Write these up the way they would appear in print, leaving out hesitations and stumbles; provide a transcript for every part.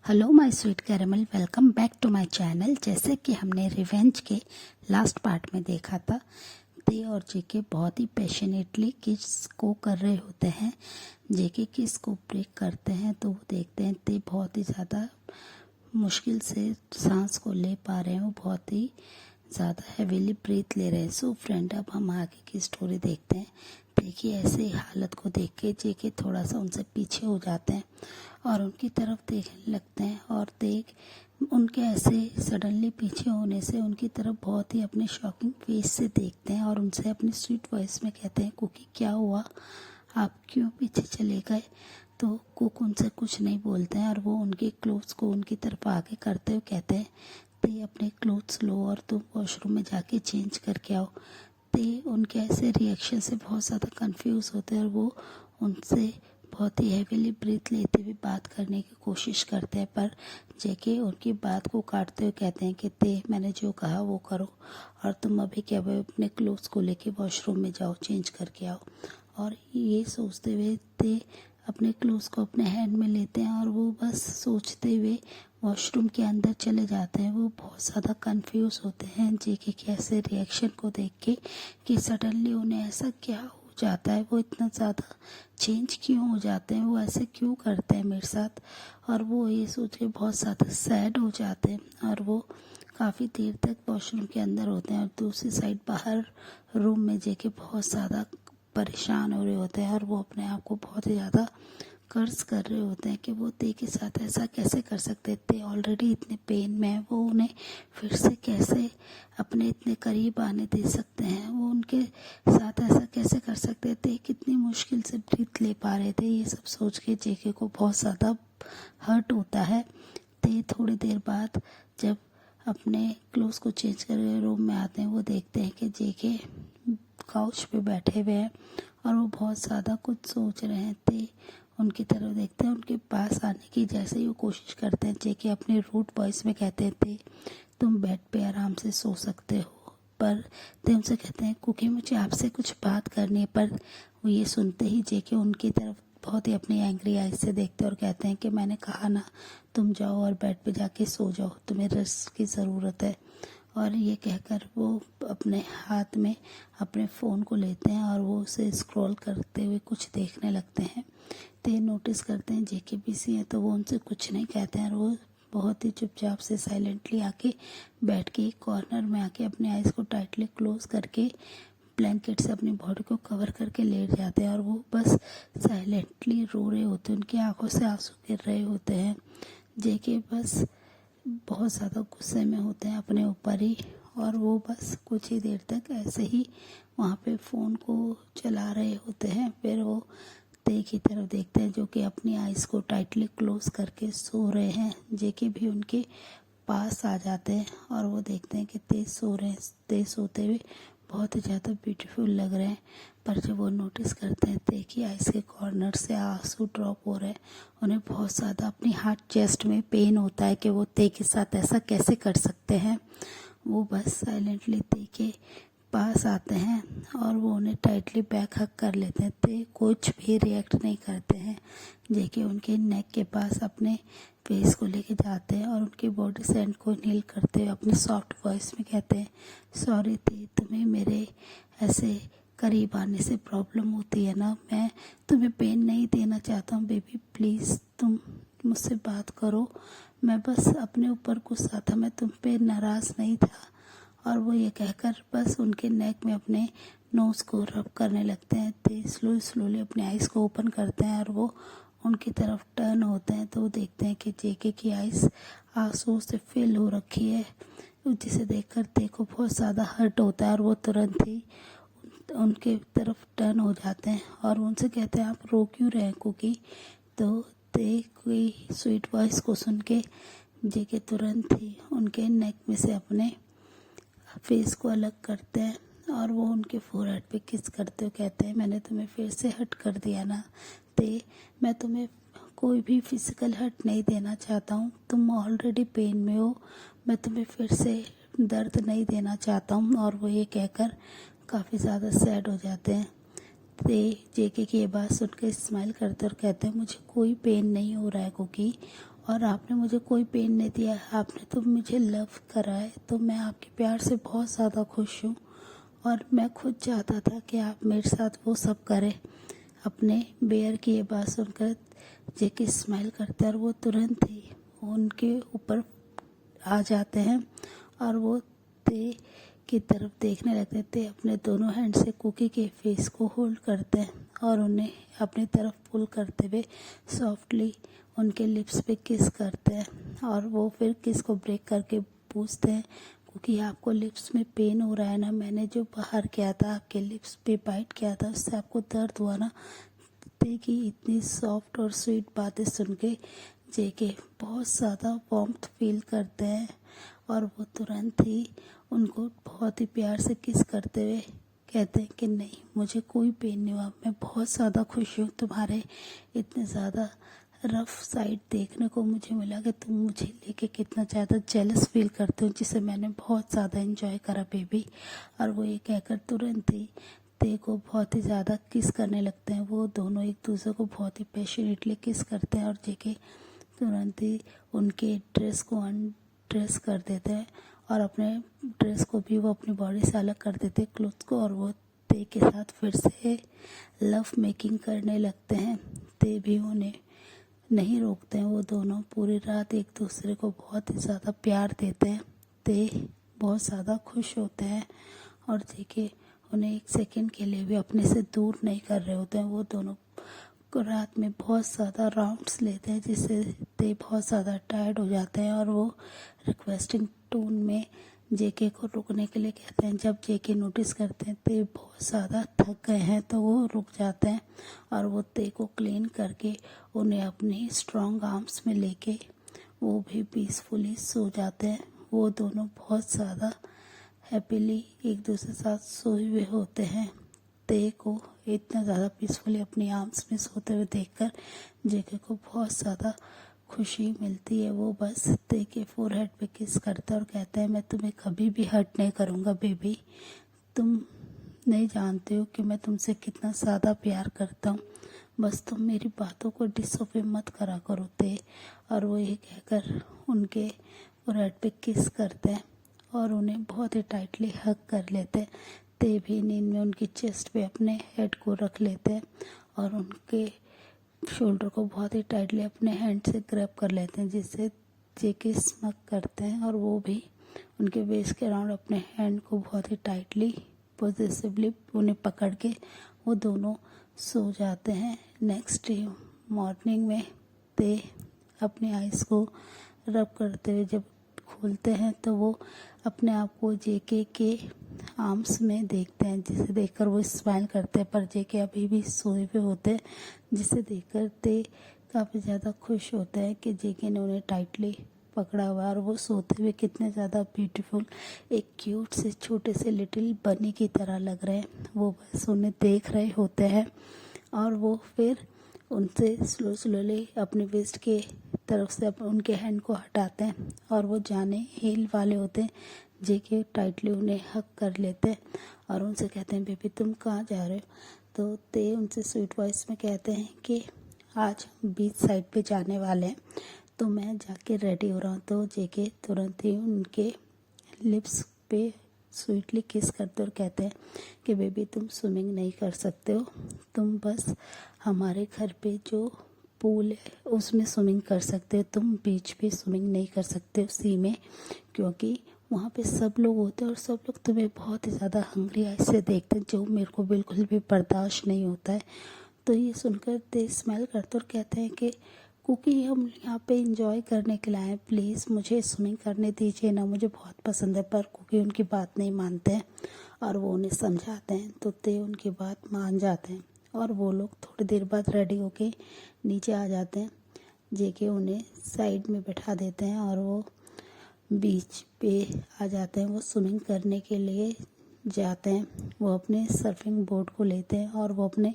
Hello my sweet caramel, welcome back to my channel. जैसे कि हमने रिवेंज के लास्ट पार्ट में देखा था, ते और जेके बहुत ही पैशनेटली किस को कर रहे होते हैं। जेके किस को ब्रेक करते हैं तो वो देखते हैं ते बहुत ही ज़्यादा मुश्किल से सांस को ले पा रहे हैं, वो बहुत ही ज़्यादा हैवीली ब्रीथ ले रहे हैं। सो फ्रेंड, अब हम आगे की स्टोरी देखते हैं। देखिए, ऐसे ही हालत को देख के जेके थोड़ा सा उनसे पीछे हो जाते हैं और उनकी तरफ देखने लगते हैं और उनके ऐसे सडनली पीछे होने से उनकी तरफ बहुत ही अपने शॉकिंग फेस से देखते हैं और उनसे अपनी स्वीट वॉइस में कहते हैं, कुकी क्या हुआ, आप क्यों पीछे चले गए। तो कुक उनसे कुछ नहीं बोलते हैं और वो उनके क्लोथ्स को उनकी तरफ आगे करते हुए कहते हैं, ते अपने क्लोथ्स लो और तुम वॉशरूम में जाके चेंज करके आओ। ते उनके ऐसे रिएक्शन से बहुत ज़्यादा कंफ्यूज होते हैं और वो उनसे बहुत ही हैवीली ब्रीथ लेते हुए बात करने की कोशिश करते हैं, पर जेके उनकी बात को काटते हुए कहते हैं कि ते मैंने जो कहा वो करो और तुम अभी क्या अपने क्लोथ्स को लेके वॉशरूम में जाओ, चेंज करके आओ। और ये सोचते हुए ते अपने क्लोथ्स को अपने हैंड में लेते हैं और वो बस सोचते हुए वॉशरूम के अंदर चले जाते हैं। वो बहुत ज़्यादा कंफ्यूज होते हैं जेके के ऐसे रिएक्शन को देख के कि सडनली उन्हें ऐसा क्या हो जाता है, वो इतना ज़्यादा चेंज क्यों हो जाते हैं, वो ऐसे क्यों करते हैं मेरे साथ। और वो ये सोच के बहुत ज़्यादा सैड हो जाते हैं और वो काफ़ी देर तक वॉशरूम के अंदर होते हैं और दूसरी साइड बाहर रूम में जेके बहुत ज़्यादा परेशान हो रहे होते हैं और वो अपने आप को बहुत ही ज़्यादा कर्ज कर रहे होते हैं कि वो ते के साथ ऐसा कैसे कर सकते थे। ऑलरेडी इतने पेन में है, वो उन्हें फिर से कैसे अपने इतने करीब आने दे सकते हैं, वो उनके साथ ऐसा कैसे कर सकते थे, कितनी मुश्किल से ब्रीथ ले पा रहे थे। ये सब सोच के जेके को बहुत ज़्यादा हर्ट होता है। ते थोड़ी देर बाद जब अपने क्लोथ्स को चेंज करके रूम में आते हैं, वो देखते हैं कि जेके काउच पे बैठे हुए हैं और वो बहुत ज़्यादा कुछ सोच रहे हैं। ते उनकी तरफ देखते हैं, उनके पास आने की जैसे ही वो कोशिश करते हैं, जेके अपने रूड वॉइस में कहते हैं, ते तुम बेड पे आराम से सो सकते हो। पर ते उनसे कहते हैं, कुकी मुझे आपसे कुछ बात करनी है। पर वो ये सुनते ही जेके उनकी तरफ बहुत ही अपनी एंग्री आइज से देखते हैं और कहते हैं कि मैंने कहा ना, तुम जाओ और बेड पे जाके सो जाओ, तुम्हें रेस्ट की ज़रूरत है। और ये कहकर वो अपने हाथ में अपने फ़ोन को लेते हैं और वो उसे स्क्रॉल करते हुए कुछ देखने लगते हैं। ते नोटिस करते हैं जेके बिजी है तो वो उनसे कुछ नहीं कहते हैं और वो बहुत ही चुपचाप से साइलेंटली आके बैठ के एक कॉर्नर में आके अपने आइज़ को टाइटली क्लोज करके ब्लैंकेट से अपनी बॉडी को कवर करके लेट जाते हैं और वो बस साइलेंटली रो रहे होते हैं, उनकी आंखों से आंसू गिर रहे होते हैं। जेके बस बहुत ज़्यादा गुस्से में होते हैं अपने ऊपर ही और वो बस कुछ ही देर तक ऐसे ही वहाँ पे फ़ोन को चला रहे होते हैं। फिर वो ते की तरफ देखते हैं जो कि अपनी आइज़ को टाइटली क्लोज करके सो रहे हैं। जेके भी उनके पास आ जाते हैं और वो देखते हैं कि ते सो रहे हैं। ते सोते हुए बहुत ही ज़्यादा ब्यूटीफुल लग रहे हैं, पर जब वो नोटिस करते हैं ते की आइज़ के कॉर्नर से आंसू ड्रॉप हो रहे हैं, उन्हें बहुत ज़्यादा अपनी हार्ट चेस्ट में पेन होता है कि वो ते के साथ ऐसा कैसे कर सकते हैं। वो बस साइलेंटली ते के पास आते हैं और वो उन्हें टाइटली बैक हक कर लेते हैं। ते कुछ भी रिएक्ट नहीं करते हैं। जेके उनके नेक के पास अपने फेस को लेके जाते हैं और उनकी बॉडी सेंड को नील करते हुए अपने सॉफ्ट वॉइस में कहते हैं, सॉरी ते, तुम्हें मेरे ऐसे करीब आने से प्रॉब्लम होती है ना, मैं तुम्हें पेन नहीं देना चाहता हूँ बेबी, प्लीज़ तुम मुझसे बात करो। मैं बस अपने ऊपर गुस्सा था, मैं तुम पे नाराज़ नहीं था। और वो ये कहकर बस उनके नेक में अपने नोज़ को रब करने लगते हैं। ते स्लोली अपने आइज़ को ओपन करते हैं और वो उनकी तरफ टर्न होते हैं तो वो देखते हैं कि जेके की आइज़ आंसू से फिल हो रखी है, जिसे देखकर ते को बहुत ज़्यादा हर्ट होता है और वो तुरंत ही उनके तरफ टर्न हो जाते हैं और उनसे कहते हैं, आप रो क्यों रहे हैं कुकी। तो ते कोई स्वीट वॉइस को सुन के जेके तुरंत ही उनके नेक में से अपने फेस को अलग करते हैं और वो उनके फोरहेड पे किस करते हुए कहते हैं, मैंने तुम्हें फिर से हर्ट कर दिया ना ते, मैं तुम्हें कोई भी फिजिकल हर्ट नहीं देना चाहता हूँ, तुम ऑलरेडी पेन में हो, मैं तुम्हें फिर से दर्द नहीं देना चाहता हूँ। और वो ये कहकर काफ़ी ज़्यादा सैड हो जाते हैं। ते जेके की ये बात सुनकर स्माइल करते और कहते हैं, मुझे कोई पेन नहीं हो रहा है कुकी, और आपने मुझे कोई पेन नहीं दिया, आपने तो मुझे लव करा है, तो मैं आपके प्यार से बहुत ज़्यादा खुश हूँ और मैं खुद चाहता था कि आप मेरे साथ वो सब करें। अपने बेयर की ये बात सुनकर जेके स्माइल करते हैं और वो तुरंत ही उनके ऊपर आ जाते हैं और वो ते की तरफ देखने लगते थे। अपने दोनों हैंड से कुकी के फेस को होल्ड करते हैं और उन्हें अपनी तरफ पुल करते हुए सॉफ्टली उनके लिप्स पे किस करते हैं और वो फिर किस को ब्रेक करके पूछते हैं, क्योंकि आपको लिप्स में पेन हो रहा है ना, मैंने जो बाहर किया था आपके लिप्स पे बाइट किया था उससे आपको दर्द हुआ ना। की इतनी सॉफ्ट और स्वीट बातें सुन के जेके बहुत ज़्यादा वार्मथ फील करते हैं और वो तुरंत ही उनको बहुत ही प्यार से किस करते हुए कहते हैं कि नहीं, मुझे कोई पेन नहीं हुआ, मैं बहुत ज़्यादा खुश हूँ। तुम्हारे इतने ज़्यादा रफ साइड देखने को मुझे मिला कि तुम मुझे लेके कितना ज़्यादा जेलस फील करते हो, जिसे मैंने बहुत ज़्यादा एंजॉय करा बेबी। और वो ये कहकर तुरंत ही ते को बहुत ही ज़्यादा किस करने लगते हैं। वो दोनों एक दूसरे को बहुत ही पैशनेटली किस करते हैं और जेके तुरंत ही उनके ड्रेस को अनड्रेस कर देते हैं और अपने ड्रेस को भी वो अपनी बॉडी से अलग कर देते हैं, क्लोथ्स को, और वो ते के साथ फिर से लव मेकिंग करने लगते हैं। ते भी उन्हें नहीं रोकते हैं, वो दोनों पूरी रात एक दूसरे को बहुत ही ज़्यादा प्यार देते हैं। ते बहुत ज़्यादा खुश होते हैं और जेके उन्हें एक सेकंड के लिए भी अपने से दूर नहीं कर रहे होते हैं। वो दोनों को रात में बहुत ज़्यादा राउंड्स लेते हैं, जिससे ते बहुत ज़्यादा टायर्ड हो जाते हैं और वो रिक्वेस्टिंग टोन में जेके को रुकने के लिए कहते हैं। जब जेके नोटिस करते हैं ते बहुत ज़्यादा थक गए हैं तो वो रुक जाते हैं और वो ते को क्लीन करके उन्हें अपनी स्ट्रॉन्ग आर्म्स में लेके वो भी पीसफुली सो जाते हैं। वो दोनों बहुत ज़्यादा हैप्पीली एक दूसरे के साथ सोए हुए होते हैं। ते को इतना ज़्यादा पीसफुली अपनी आर्म्स में सोते हुए देखकर जेके को बहुत ज़्यादा खुशी मिलती है। वो बस ते के फोरहेड पे किस करता है और कहता है, मैं तुम्हें कभी भी हर्ट नहीं करूँगा बेबी, तुम नहीं जानते हो कि मैं तुमसे कितना ज़्यादा प्यार करता हूँ, बस तुम मेरी बातों को डिसओबे मत करा करो ते। और वो ये कहकर उनके फोरहेड पे किस करते हैं और उन्हें बहुत ही टाइटली हग कर लेते हैं। ते भी नींद में उनकी चेस्ट पे अपने हेड को रख लेते हैं और उनके शोल्डर को बहुत ही टाइटली अपने हैंड से ग्रैब कर लेते हैं, जिससे जेके स्मक करते हैं और वो भी उनके वेस्ट के अराउंड अपने हैंड को बहुत ही टाइटली पॉजिटिवली उन्हें पकड़ के वो दोनों सो जाते हैं। नेक्स्ट डे मॉर्निंग में ते अपने आइज़ को रब करते हुए जब खोलते हैं तो वो अपने आप को जेके के आर्म्स में देखते हैं, जिसे देखकर वो स्माइल करते हैं, पर जेके अभी भी सोए हुए होते हैं, जिसे देखकर ते काफ़ी ज़्यादा खुश होते हैं कि जेके ने उन्हें टाइटली पकड़ा हुआ है और वो सोते हुए कितने ज़्यादा ब्यूटीफुल एक क्यूट से छोटे से लिटिल बनी की तरह लग रहे हैं। वो बस उन्हें देख रहे होते हैं और वो फिर उनसे स्लोली अपने वेस्ट के तरफ से उनके हैंड को हटाते हैं और वो जाने हील वाले होते हैं। जेके टाइटली उन्हें हक कर लेते हैं और उनसे कहते हैं, बेबी तुम कहाँ जा रहे हो? तो ते उनसे स्वीट वॉइस में कहते हैं कि आज बीच साइड पे जाने वाले हैं, तो मैं जाके रेडी हो रहा हूँ। तो जेके तुरंत ही उनके लिप्स पे स्वीटली किस करते और कहते हैं कि बेबी तुम स्विमिंग नहीं कर सकते हो, तुम बस हमारे घर पे जो पूल है उसमें स्विमिंग कर सकते हो, तुम बीच पे स्विमिंग नहीं कर सकते हो सी में, क्योंकि वहाँ पे सब लोग होते हैं और सब लोग तुम्हें बहुत ही ज़्यादा हंग्री आई से देखते हैं, जो मेरे को बिल्कुल भी बर्दाश्त नहीं होता है। तो ये सुनकर ते स्मेल करते और कहते हैं कि क्योंकि हम यहाँ पे इंजॉय करने के लिए आए हैं, प्लीज़ मुझे स्विमिंग करने दीजिए ना, मुझे बहुत पसंद है। पर कुकी उनकी बात नहीं मानते हैं और वो उन्हें समझाते हैं, तो ते उनकी बात मान जाते हैं और वो लोग थोड़ी देर बाद रेडी होके नीचे आ जाते हैं। जेके उन्हें साइड में बैठा देते हैं और वो बीच पे आ जाते हैं। वो स्विमिंग करने के लिए जाते हैं। वो अपने सर्फिंग बोर्ड को लेते हैं और वो अपने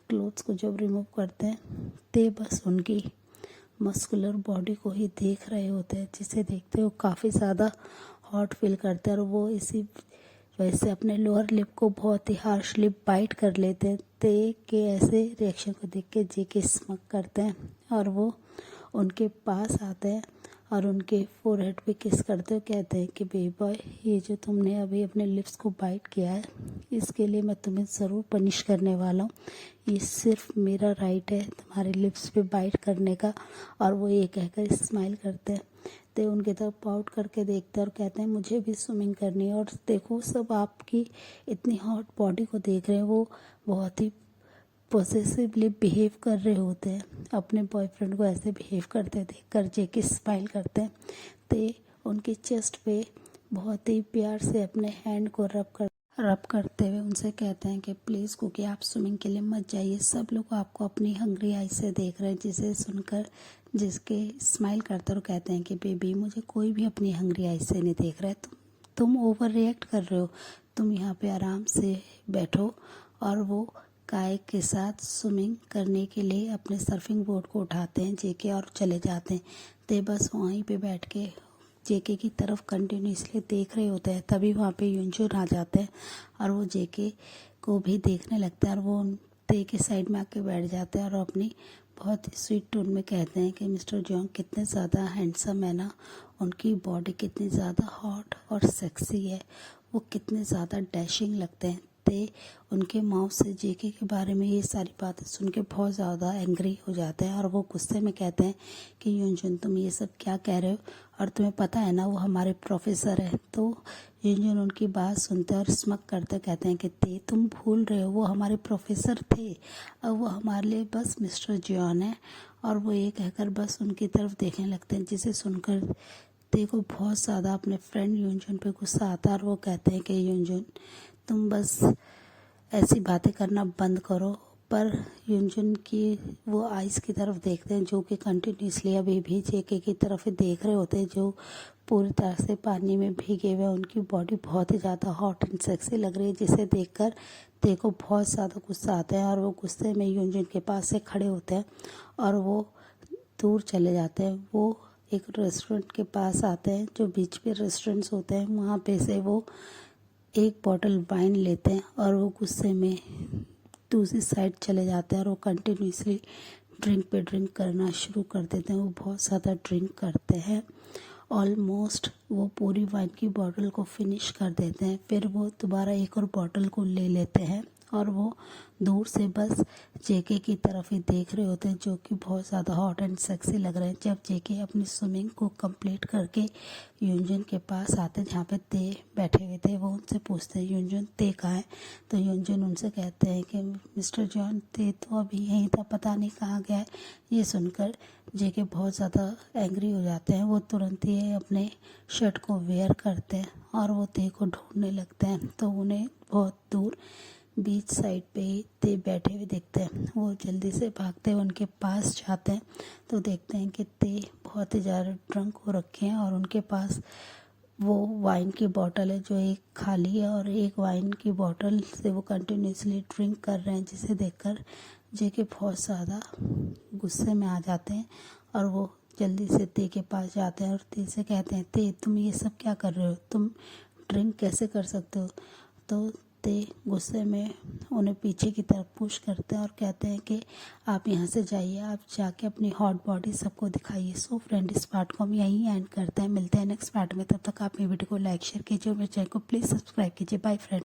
क्लोथ्स को जब रिमूव करते हैं ते बस उनकी मस्कुलर बॉडी को ही देख रहे होते हैं, जिसे देखते वो काफ़ी ज़्यादा हॉट फील करते हैं और वो इसी वजह से अपने लोअर लिप को बहुत ही हार्शली बाइट कर लेते हैं। ते के ऐसे रिएक्शन को देख के जेके स्मक करते हैं और वो उनके पास आते हैं और उनके फोरहेड पे किस करते हुए कहते हैं कि बेबी बॉय, ये जो तुमने अभी अपने लिप्स को बाइट किया है, इसके लिए मैं तुम्हें ज़रूर पनिश करने वाला हूँ। ये सिर्फ मेरा राइट है तुम्हारे लिप्स पे बाइट करने का। और वो ये कहकर स्माइल करते हैं। तो उनकी तरफ पाउट करके देखते हैं और कहते हैं मुझे भी स्विमिंग करनी है। और देखो सब आपकी इतनी हॉट बॉडी को देख रहे हैं, वो बहुत ही पॉसेसिवली बिहेव कर रहे होते हैं। अपने बॉयफ्रेंड को ऐसे बिहेव करते देख कर जेके स्माइल करते हैं। तो उनकी चेस्ट पे बहुत ही प्यार से अपने हैंड को रब करते हुए उनसे कहते हैं कि प्लीज़ कुकी आप स्विमिंग के लिए मत जाइए। सब लोग आपको अपनी हंग्री आई से देख रहे हैं। जिसे सुनकर जिसके स्माइल करते और कहते हैं कि बेबी, मुझे कोई भी अपनी हंग्री आई से नहीं देख रहा है। तुम ओवर रिएक्ट कर रहे हो। तुम यहाँ पे आराम से बैठो। और वो काय के साथ स्विमिंग करने के लिए अपने सर्फिंग बोर्ड को उठाते हैं जेके और चले जाते हैं। ते बस वहीं पे बैठ के जेके की तरफ कंटिन्यूसली देख रहे होते हैं। तभी वहाँ पे युनजुन आ जाते हैं और वो जेके को भी देखने लगता है और वो ते के साइड में आके बैठ जाते हैं और अपनी बहुत ही स्वीट टोन में कहते हैं कि मिस्टर जॉन कितने ज़्यादा हैंडसम है ना, उनकी बॉडी कितनी ज़्यादा हॉट और सेक्सी है, वो कितने ज़्यादा डैशिंग लगते हैं। ते उनके माउथ से जेके के बारे में ये सारी बातें सुन के बहुत ज़्यादा एंग्री हो जाते हैं और वो गुस्से में कहते हैं कि युनजुन, तुम ये सब क्या कह रहे हो, और तुम्हें पता है ना वो हमारे प्रोफेसर है। तो युनजुन उनकी बात सुनते और स्मक करते कहते हैं कि ते तुम भूल रहे हो, वो हमारे प्रोफेसर थे, अब वो हमारे लिए बस मिस्टर जॉन है। और वो ये कहकर बस उनकी तरफ देखने लगते हैं, जिसे सुनकर ते को बहुत ज़्यादा अपने फ्रेंड युनजुन पे गुस्सा आता है और वो कहते हैं कि युनजुन, तुम बस ऐसी बातें करना बंद करो। पर युनजुन की वो आइस की तरफ देखते हैं जो कि कंटिन्यूसली अभी भी जेके की तरफ ही देख रहे होते हैं, जो पूरी तरह से पानी में भीगे हुए। उनकी बॉडी बहुत ही ज़्यादा हॉट एंड सेक्सी लग रही है, जिसे देखकर ते को बहुत ज़्यादा गुस्सा आता है और वो गुस्से में युनजुन के पास से खड़े होते हैं और वो दूर चले जाते हैं। वो एक रेस्टोरेंट के पास आते हैं, जो बीच पे रेस्टोरेंट्स होते हैं, वहाँ पे से वो एक बॉटल वाइन लेते हैं और वो गुस्से में दूसरी साइड चले जाते हैं और वो कंटिन्यूसली ड्रिंक पे ड्रिंक करना शुरू कर देते हैं। वो बहुत ज़्यादा ड्रिंक करते हैं, ऑलमोस्ट वो पूरी वाइन की बॉटल को फिनिश कर देते हैं। फिर वो दोबारा एक और बॉटल को ले लेते हैं और वो दूर से बस जेके की तरफ ही देख रहे होते हैं, जो कि बहुत ज़्यादा हॉट एंड सेक्सी लग रहे हैं। जब जेके अपनी स्विमिंग को कंप्लीट करके युनजुन के पास आते हैं, जहाँ पे ते बैठे हुए थे, वो उनसे पूछते हैं युनजुन ते कहाँ है। तो युनजुन उनसे कहते हैं कि मिस्टर जॉन, ते तो अभी यहीं था, पता नहीं कहाँ गया है। ये सुनकर जेके बहुत ज़्यादा एंग्री हो जाते हैं। वो तुरंत ही अपने शर्ट को वेयर करते हैं और वो ते को ढूंढने लगते हैं। तो उन्हें बहुत दूर बीच साइड पे ते बैठे हुए देखते हैं। वो जल्दी से भागते हुए उनके पास जाते हैं तो देखते हैं कि ते बहुत ही ज़्यादा ड्रंक हो रखे हैं और उनके पास वो वाइन की बोतल है, जो एक खाली है और एक वाइन की बोतल से वो कंटिन्यूसली ड्रिंक कर रहे हैं, जिसे देखकर जेके बहुत ज़्यादा गुस्से में आ जाते हैं और वो जल्दी से ते के पास जाते हैं और ते से कहते हैं, ते तुम ये सब क्या कर रहे हो, तुम ड्रिंक कैसे कर सकते हो। तो ते गुस्से में उन्हें पीछे की तरफ पुश करते हैं और कहते हैं कि आप यहाँ से जाइए, आप जाके अपनी हॉट बॉडी सबको दिखाइए। सो फ्रेंड, इस पार्ट को हम यहीं एंड करते हैं। मिलते हैं नेक्स्ट पार्ट में। तब तक आप मेरी वीडियो को लाइक शेयर कीजिए और मेरे चैनल को प्लीज़ सब्सक्राइब कीजिए। Bye friend.